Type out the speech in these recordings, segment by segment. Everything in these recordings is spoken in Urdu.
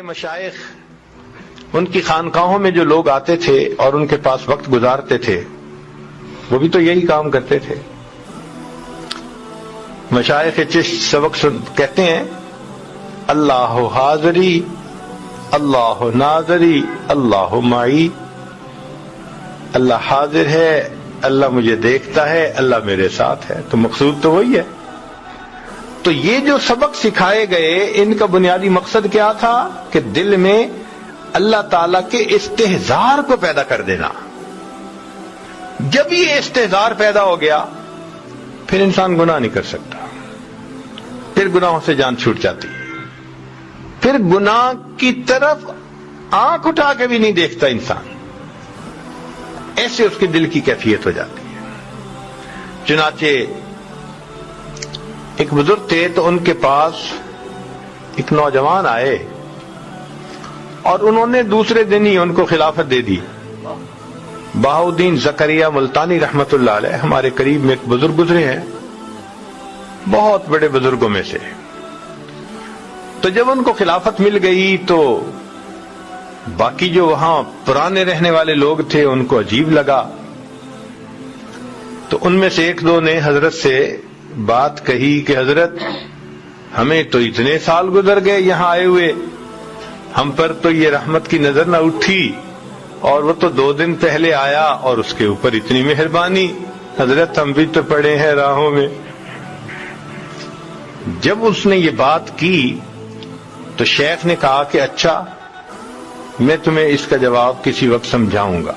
مشائخ ان کی خانقاہوں میں جو لوگ آتے تھے اور ان کے پاس وقت گزارتے تھے وہ بھی تو یہی کام کرتے تھے. مشائخ چشت سبق کہتے ہیں اللہ حاضری اللہ ناظری اللہ معی. اللہ حاضر ہے، اللہ مجھے دیکھتا ہے، اللہ میرے ساتھ ہے. تو مقصود تو وہی ہے. تو یہ جو سبق سکھائے گئے ان کا بنیادی مقصد کیا تھا کہ دل میں اللہ تعالی کے استحضار کو پیدا کر دینا. جب یہ استحضار پیدا ہو گیا پھر انسان گناہ نہیں کر سکتا، پھر گناہوں سے جان چھوٹ جاتی ہے، پھر گناہ کی طرف آنکھ اٹھا کے بھی نہیں دیکھتا انسان. ایسے اس کے دل کی کیفیت ہو جاتی ہے. چنانچہ ایک بزرگ تھے تو ان کے پاس ایک نوجوان آئے اور انہوں نے دوسرے دن ہی ان کو خلافت دے دی. بہاؤدین زکریا ملتانی رحمت اللہ علیہ ہمارے قریب میں ایک بزرگ گزرے ہیں، بہت بڑے بزرگوں میں سے. تو جب ان کو خلافت مل گئی تو باقی جو وہاں پرانے رہنے والے لوگ تھے ان کو عجیب لگا. تو ان میں سے ایک دو نے حضرت سے بات کہی کہ حضرت ہمیں تو اتنے سال گزر گئے یہاں آئے ہوئے، ہم پر تو یہ رحمت کی نظر نہ اٹھی، اور وہ تو 2 دن پہلے آیا اور اس کے اوپر اتنی مہربانی. حضرت ہم بھی تو پڑے ہیں راہوں میں. جب اس نے یہ بات کی تو شیخ نے کہا کہ اچھا میں تمہیں اس کا جواب کسی وقت سمجھاؤں گا.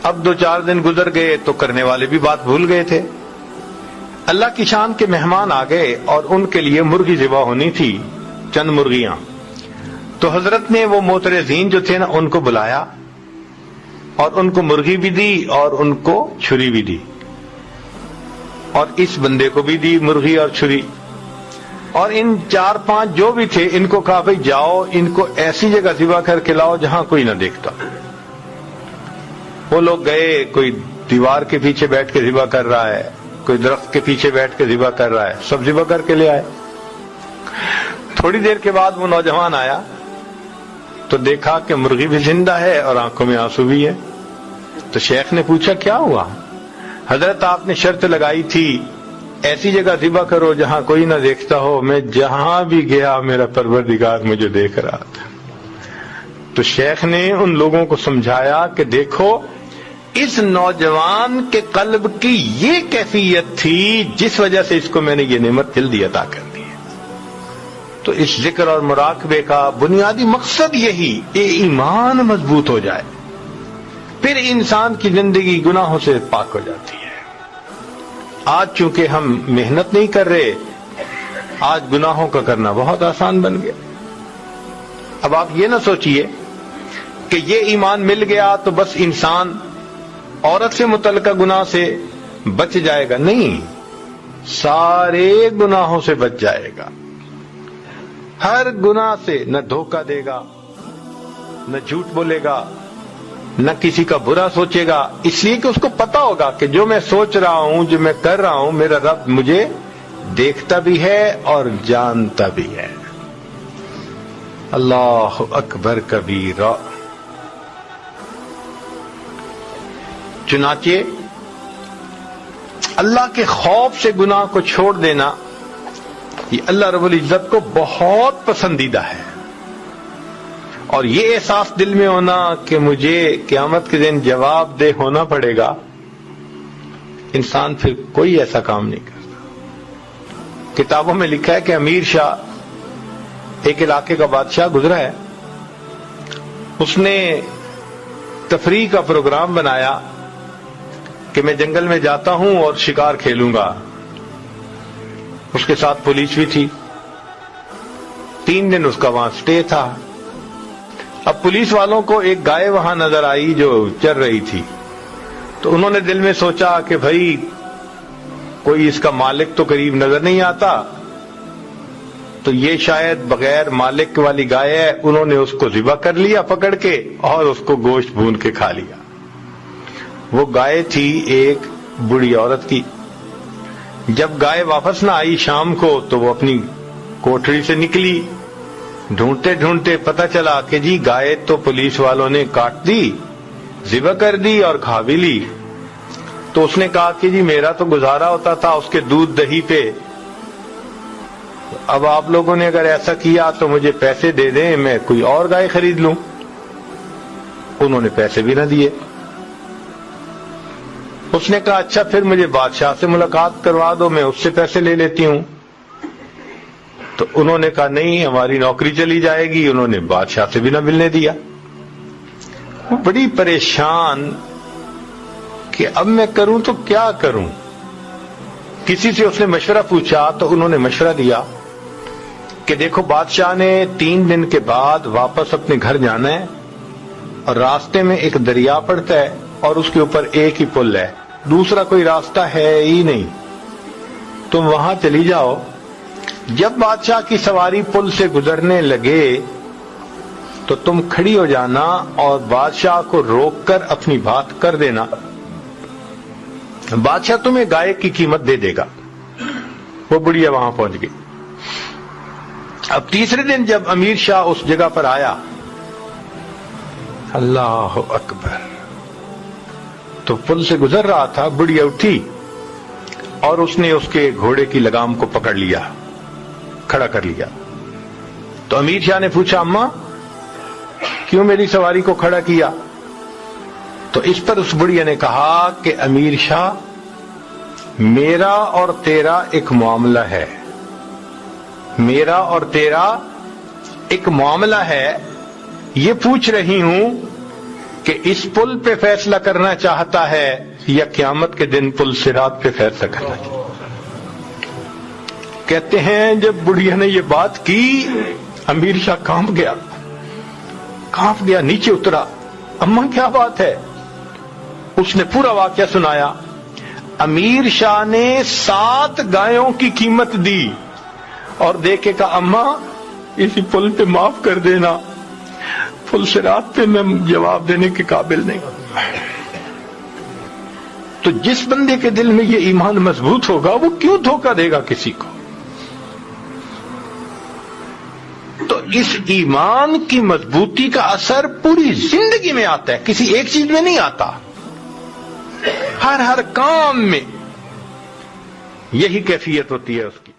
اب 2-4 دن گزر گئے تو کرنے والے بھی بات بھول گئے تھے. اللہ کی شان کے مہمان آ گئے اور ان کے لیے مرغی ذبح ہونی تھی، چند مرغیاں. تو حضرت نے وہ معترضین جو تھے نا ان کو بلایا اور ان کو مرغی بھی دی اور ان کو چھری بھی دی، اور اس بندے کو بھی دی مرغی اور چھری. اور ان 4-5 جو بھی تھے ان کو کہا بھئی جاؤ ان کو ایسی جگہ ذبح کر کے لاؤ جہاں کوئی نہ دیکھتا. وہ لوگ گئے، کوئی دیوار کے پیچھے بیٹھ کے ذبح کر رہا ہے، کوئی درخت کے پیچھے بیٹھ کے ذبح کر رہا ہے، سب ذبح کر کے لے آئے. تھوڑی دیر کے بعد وہ نوجوان آیا تو دیکھا کہ مرغی بھی زندہ ہے اور آنکھوں میں آنسو بھی ہے. تو شیخ نے پوچھا کیا ہوا؟ حضرت آپ نے شرط لگائی تھی ایسی جگہ ذبح کرو جہاں کوئی نہ دیکھتا ہو، میں جہاں بھی گیا میرا پروردگار مجھے دیکھ رہا تھا. تو شیخ نے ان لوگوں کو سمجھایا کہ دیکھو اس نوجوان کے قلب کی یہ کیفیت تھی جس وجہ سے اس کو میں نے یہ نعمت جلدی عطا کر دی. تو اس ذکر اور مراقبے کا بنیادی مقصد یہی کہ ایمان مضبوط ہو جائے، پھر انسان کی زندگی گناہوں سے پاک ہو جاتی ہے. آج چونکہ ہم محنت نہیں کر رہے، آج گناہوں کا کرنا بہت آسان بن گیا. اب آپ یہ نہ سوچئے کہ یہ ایمان مل گیا تو بس انسان عورت سے متعلقہ گناہ سے بچ جائے گا. نہیں، سارے گناہوں سے بچ جائے گا. ہر گناہ سے نہ دھوکہ دے گا، نہ جھوٹ بولے گا، نہ کسی کا برا سوچے گا، اس لیے کہ اس کو پتا ہوگا کہ جو میں سوچ رہا ہوں، جو میں کر رہا ہوں، میرا رب مجھے دیکھتا بھی ہے اور جانتا بھی ہے. اللہ اکبر کبیرہ. چنانچہ اللہ کے خوف سے گناہ کو چھوڑ دینا یہ اللہ رب العزت کو بہت پسندیدہ ہے. اور یہ احساس دل میں ہونا کہ مجھے قیامت کے دن جواب دہ ہونا پڑے گا، انسان پھر کوئی ایسا کام نہیں کرتا. کتابوں میں لکھا ہے کہ امیر شاہ ایک علاقے کا بادشاہ گزرا ہے، اس نے تفریح کا پروگرام بنایا کہ میں جنگل میں جاتا ہوں اور شکار کھیلوں گا. اس کے ساتھ پولیس بھی تھی. 3 دن اس کا وہاں سٹے تھا. اب پولیس والوں کو ایک گائے وہاں نظر آئی جو چر رہی تھی، تو انہوں نے دل میں سوچا کہ بھائی کوئی اس کا مالک تو قریب نظر نہیں آتا، تو یہ شاید بغیر مالک والی گائے ہے. انہوں نے اس کو ذبح کر لیا پکڑ کے اور اس کو گوشت بھون کے کھا لیا. وہ گائے تھی ایک بوڑھی عورت کی. جب گائے واپس نہ آئی شام کو تو وہ اپنی کوٹھڑی سے نکلی ڈھونڈتے ڈھونڈتے پتہ چلا کہ جی گائے تو پولیس والوں نے کاٹ دی، ذبح کر دی اور کھا بھی لی۔ تو اس نے کہا کہ جی میرا تو گزارا ہوتا تھا اس کے دودھ دہی پہ، اب آپ لوگوں نے اگر ایسا کیا تو مجھے پیسے دے دیں، میں کوئی اور گائے خرید لوں۔ انہوں نے پیسے بھی نہ دیے۔ اس نے کہا اچھا پھر مجھے بادشاہ سے ملاقات کروا دو، میں اس سے پیسے لے لیتی ہوں۔ تو انہوں نے کہا نہیں، ہماری نوکری چلی جائے گی۔ انہوں نے بادشاہ سے بھی نہ ملنے دیا۔ وہ بڑی پریشان کہ اب میں کروں تو کیا کروں۔ کسی سے اس نے مشورہ پوچھا تو انہوں نے مشورہ دیا کہ دیکھو بادشاہ نے 3 دن کے بعد واپس اپنے گھر جانا ہے، اور راستے میں ایک دریا پڑتا ہے اور اس کے اوپر ایک ہی پل ہے، دوسرا کوئی راستہ ہے ہی نہیں، تم وہاں چلی جاؤ۔ جب بادشاہ کی سواری پل سے گزرنے لگے تو تم کھڑی ہو جانا اور بادشاہ کو روک کر اپنی بات کر دینا، بادشاہ تمہیں گائے کی قیمت دے دے گا۔ وہ بڑھیا وہاں پہنچ گئی۔ اب تیسرے دن جب امیر شاہ اس جگہ پر آیا، اللہ اکبر، تو پل سے گزر رہا تھا، بڑھیا اٹھی اور اس نے اس کے گھوڑے کی لگام کو پکڑ لیا، کھڑا کر لیا۔ تو امیر شاہ نے پوچھا اماں کیوں میری سواری کو کھڑا کیا؟ تو اس پر اس بڑھیا نے کہا کہ امیر شاہ میرا اور تیرا ایک معاملہ ہے، میرا اور تیرا ایک معاملہ ہے، یہ پوچھ رہی ہوں کہ اس پل پہ فیصلہ کرنا چاہتا ہے یا قیامت کے دن پل صراط پہ فیصلہ کرنا چاہتا ہے۔ کہتے ہیں جب بڑھیا نے یہ بات کی امیر شاہ کانپ گیا، نیچے اترا، اماں کیا بات ہے؟ اس نے پورا واقعہ سنایا۔ امیر شاہ نے 7 گایوں کی قیمت دی اور دیکھے کہا اماں اسی پل پہ معاف کر دینا، پل صراط پہ میں جواب دینے کے قابل نہیں۔ تو جس بندے کے دل میں یہ ایمان مضبوط ہوگا وہ کیوں دھوکہ دے گا کسی کو؟ تو اس ایمان کی مضبوطی کا اثر پوری زندگی میں آتا ہے، کسی ایک چیز میں نہیں آتا، ہر کام میں یہی کیفیت ہوتی ہے اس کی۔